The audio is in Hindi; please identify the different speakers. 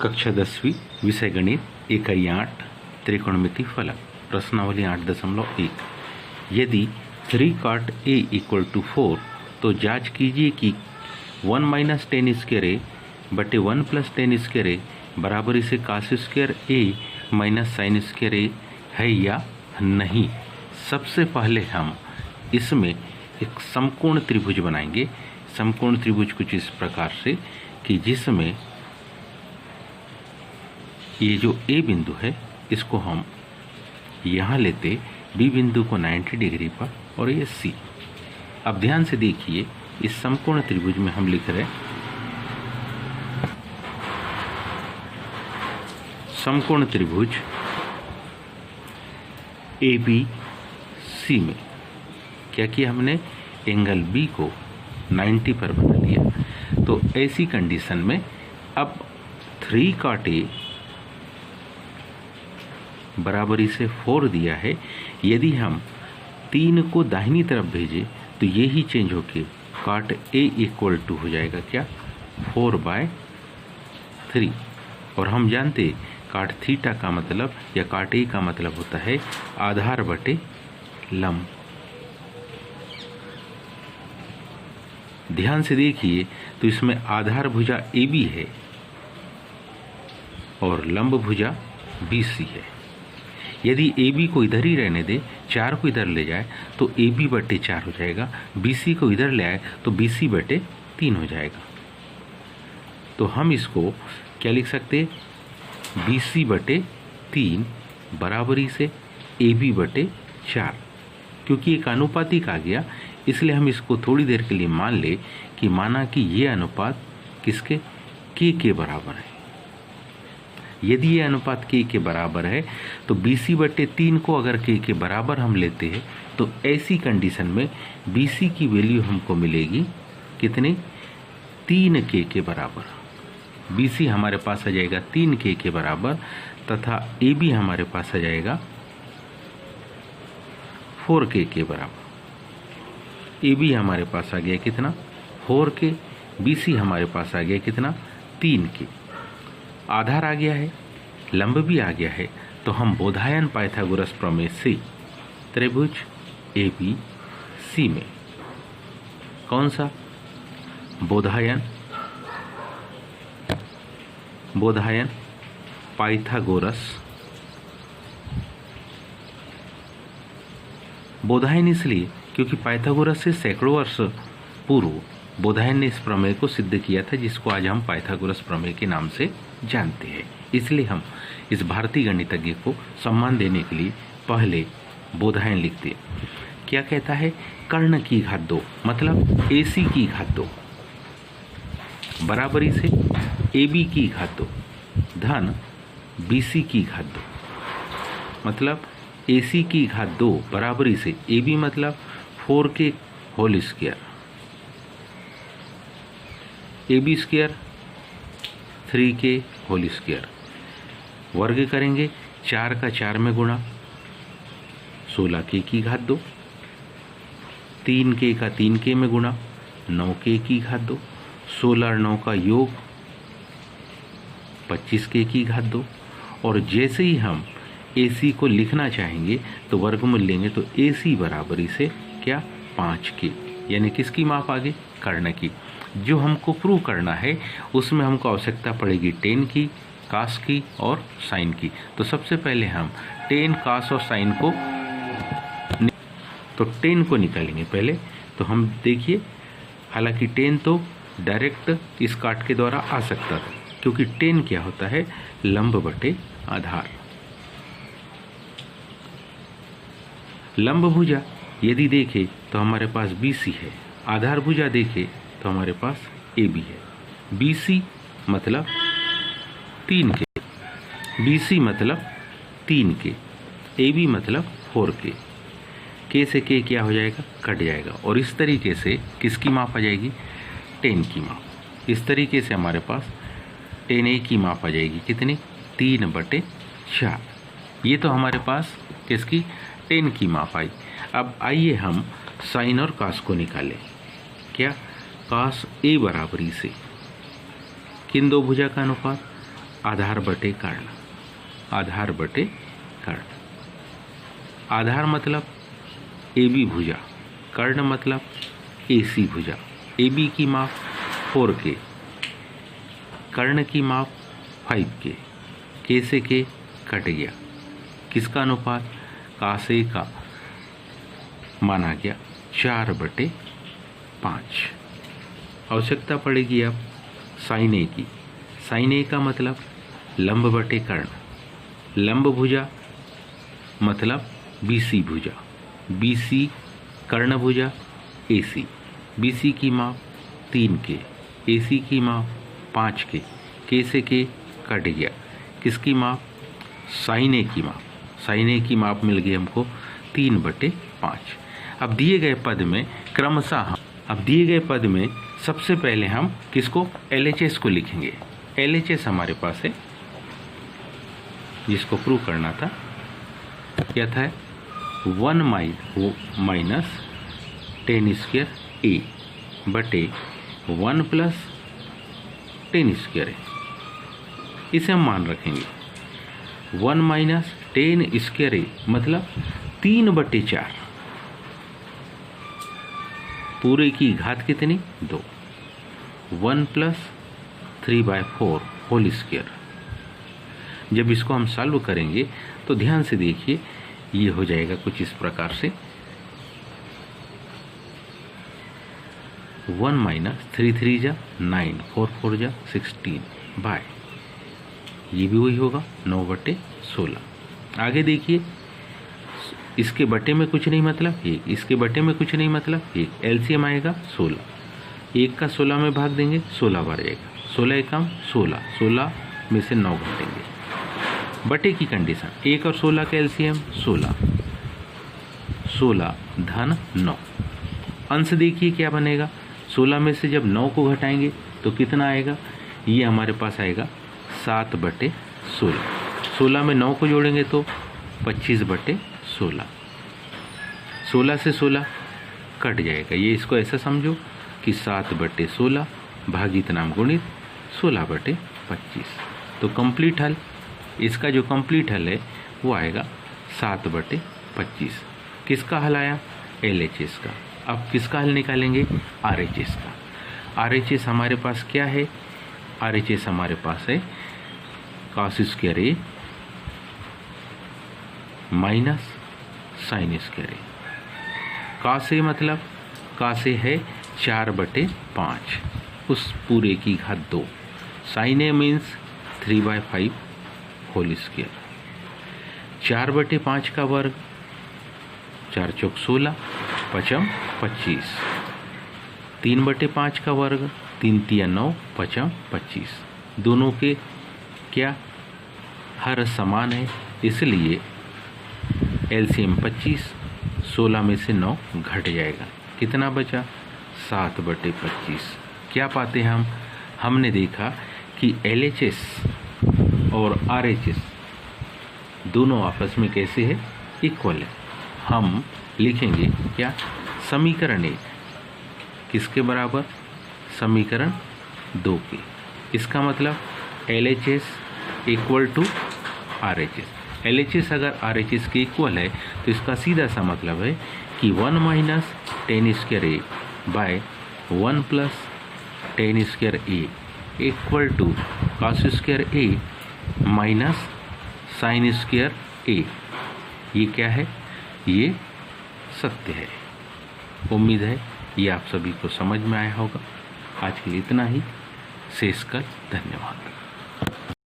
Speaker 1: कक्षा 10वीं विषय गणित इकाई 8 त्रिकोणमिति फलक प्रश्नावली 8.1 यदि 3 cot a इक्वल टू 4 तो जांच कीजिए कि 1 माइनस टेन स्क्वायर ए बटे 1 प्लस टेन स्क्वायर ए बराबर इसे कास स्क्वायर ए माइनस साइन स्क्वायर ए है या नहीं। सबसे पहले हम इसमें एक समकोण त्रिभुज बनाएंगे। समकोण त्रिभुज कुछ इस प्रकार से कि जिसमें ये जो ए बिंदु है इसको हम यहाँ लेते, बी बिंदु को 90 डिग्री पर और ये सी। अब ध्यान से देखिए इस समकोण त्रिभुज में हम लिख रहे समकोण त्रिभुज ए बी सी में क्या किया हमने, एंगल बी को 90 पर बना लिया। तो ऐसी कंडीशन में अब 3 cot a बराबरी से 4 दिया है। यदि हम 3 को दाहिनी तरफ भेजें तो ये ही चेंज होके cot a इक्वल टू हो जाएगा क्या, 4/3। और हम जानते cot थीटा का मतलब या cot a का मतलब होता है आधार बटे लंब। ध्यान से देखिए तो इसमें आधार भुजा ए बी है और लंब भुजा बी सी है। यदि ए बी को इधर ही रहने दे, 4 को इधर ले जाए तो ए बी बटे 4 हो जाएगा, बी सी को इधर ले आए तो बी सी बटे 3 हो जाएगा। तो हम इसको क्या लिख सकते, बी सी बटे 3 बराबरी से ए बी बटे 4। क्योंकि एक अनुपातिक आ गया इसलिए हम इसको थोड़ी देर के लिए मान ले कि माना कि ये अनुपात किसके, के बराबर है। यदि ये अनुपात के बराबर है तो BC बटे 3 को अगर के बराबर हम लेते हैं तो ऐसी कंडीशन में BC की वैल्यू हमको मिलेगी कितने, 3 के बराबर। BC हमारे पास आ जाएगा 3 के बराबर तथा AB हमारे पास आ जाएगा 4 के बराबर। AB हमारे पास आ गया कितना, 4 के। BC हमारे पास आ गया कितना, 3 के। आधार आ गया है, लंब भी आ गया है। तो हम बोधायन पाइथागोरस प्रमेय से त्रिभुज ABC में कौन सा, बोधायन पाइथागोरस। बोधायन इसलिए क्योंकि पाइथागोरस से सैकड़ों वर्ष पूर्व बोधायन ने इस प्रमेय को सिद्ध किया था, जिसको आज हम पाइथागोरस प्रमेय के नाम से जानते हैं। इसलिए हम इस भारतीय गणितज्ञ को सम्मान देने के लिए पहले बोधायन लिखते हैं। क्या कहता है, कर्ण की घात 2 मतलब AC की घात 2 बराबरी से AB की घात 2 धन BC की घात 2 मतलब AC की घात 2 बराबरी से AB मतलब 4 के होल स्क्वायर, AB स्क्वायर 3 के होल स्क्वायर, वर्ग करेंगे 4 का 4 में गुणा 16 के की घात 2, 3 के का 3 के में गुणा 9 के की घात 2, 16 और 9 का योग 25 के की घात 2। और जैसे ही हम AC को लिखना चाहेंगे तो वर्गमूल लेंगे तो AC बराबरी से क्या, 5 के। यानी किसकी माप आ गई, कर्ण की। जो हमको प्रूव करना है उसमें हमको आवश्यकता पड़ेगी टेन की, कास की और साइन की। तो सबसे पहले हम टेन, कास और साइन को टेन को निकालेंगे पहले। तो हम देखिए, हालांकि टेन तो डायरेक्ट इस काट के द्वारा आ सकता था क्योंकि टेन क्या होता है, लंब बटे आधार। लंब भुजा यदि देखें तो हमारे पास BC है, आधार भुजा देखें तो हमारे पास AB है। BC मतलब 3 के, BC मतलब 3 के, AB मतलब 4 के से के क्या हो जाएगा, कट जाएगा। और इस तरीके से किसकी माप आ जाएगी, 10 की माप। इस तरीके से हमारे पास 10A की माप आ जाएगी कितनी, 3/4। ये तो हमारे पास किसकी, 10 की माप आई। अब आइए हम साइन और कास को निकालें। क्या, कास A बराबरी से किन दो भुजा का अनुपात, आधार बटे कर्ण, आधार बटे कर्ण। आधार मतलब AB भुजा, कर्ण मतलब AC भुजा। AB की माप 4K, कर्ण की माप 5K, K से K कट गया। किसका अनुपात? का से का माना गया 4/5। आवश्यकता पड़ेगी अब साइन ए की। साइन ए का मतलब लंब बटे कर्ण, लंब भुजा मतलब BC भुजा, BC कर्ण भुजा AC। BC की माप 3K, AC की माप 5K, K से K कट गया। किसकी माप? साइन ए की माप। साइन ए की माप मिल गई हमको 3/5। अब दिए गए पद में क्रमशः सबसे पहले हम किसको? LHS को लिखेंगे। LHS हमारे पास है, जिसको प्रूव करना था। क्या था? 1 माइनस 10 स्क्वायर A बटे 1 प्लस 10 स्क्वायर A। इसे हम मान रखेंगे। 1 माइनस 10 स्क्वायर A मतलब 3/4। पूरे की घात कितनी? 2। 1 प्लस 3/4 होल स्क्वायर। जब इसको हम सॉल्व करेंगे तो ध्यान से देखिए, ये हो जाएगा कुछ इस प्रकार से। 1 माइनस 3 3 जा 9, 4 4 जा 16 बाय, ये भी वही होगा 9/16। आगे देखिए, इसके बटे में कुछ नहीं मतलब 1, इसके बटे में कुछ नहीं मतलब 1। LCM आएगा 16। 1 का 16 में भाग देंगे 16 बार जाएगा। 16 एकम 16, 16 में से 9 घटेंगे। बटे की कंडीशन, 1 और 16 का LCM 16, 16 धन 9। अंश देखिए क्या बनेगा। 16 में से जब 9 को घटाएंगे तो कितना आएगा? ये हमारे पास आएगा 7/16। 16 में 9 को जोड़ेंगे तो 25/16। 16 से 16 कट जाएगा। ये इसको ऐसा समझो कि 7/16 भागित नाम गुणित 16/25। तो कंप्लीट हल, इसका जो कंप्लीट हल है वो आएगा 7/25। किसका हल आया? LHS का। अब किसका हल निकालेंगे? RHS का। RHS हमारे पास क्या है? RHS हमारे पास है cos square A minus sine square A। cos A मतलब cos A है 4/5, उस पूरे की घात 2। Sine A means 3/5 whole square. 4/5 का वर्ग 4 चौक 16, 5 25। 3/5 का वर्ग 3 तिया 9, 5 25। दोनों के क्या हर समान है, इसलिए LCM 25। 16 में से 9 घट जाएगा। कितना बचा? 7/25। क्या पाते हम? हमने देखा कि LHS और RHS दोनों आपस में कैसे है? इक्वल है। हम लिखेंगे क्या? समीकरण 1 किसके बराबर? समीकरण 2 के। इसका मतलब LHS equal to RHS। LHS अगर RHS के इक्वल है तो इसका सीधा सा मतलब है कि 1 minus 10 square A by 1 plus 10 square A equal to cos square A minus sine square A। ये क्या है? ये सत्य है। उम्मीद है ये आप सभी को समझ में आया होगा। आज के लिए इतना ही। शेष कल। धन्यवाद।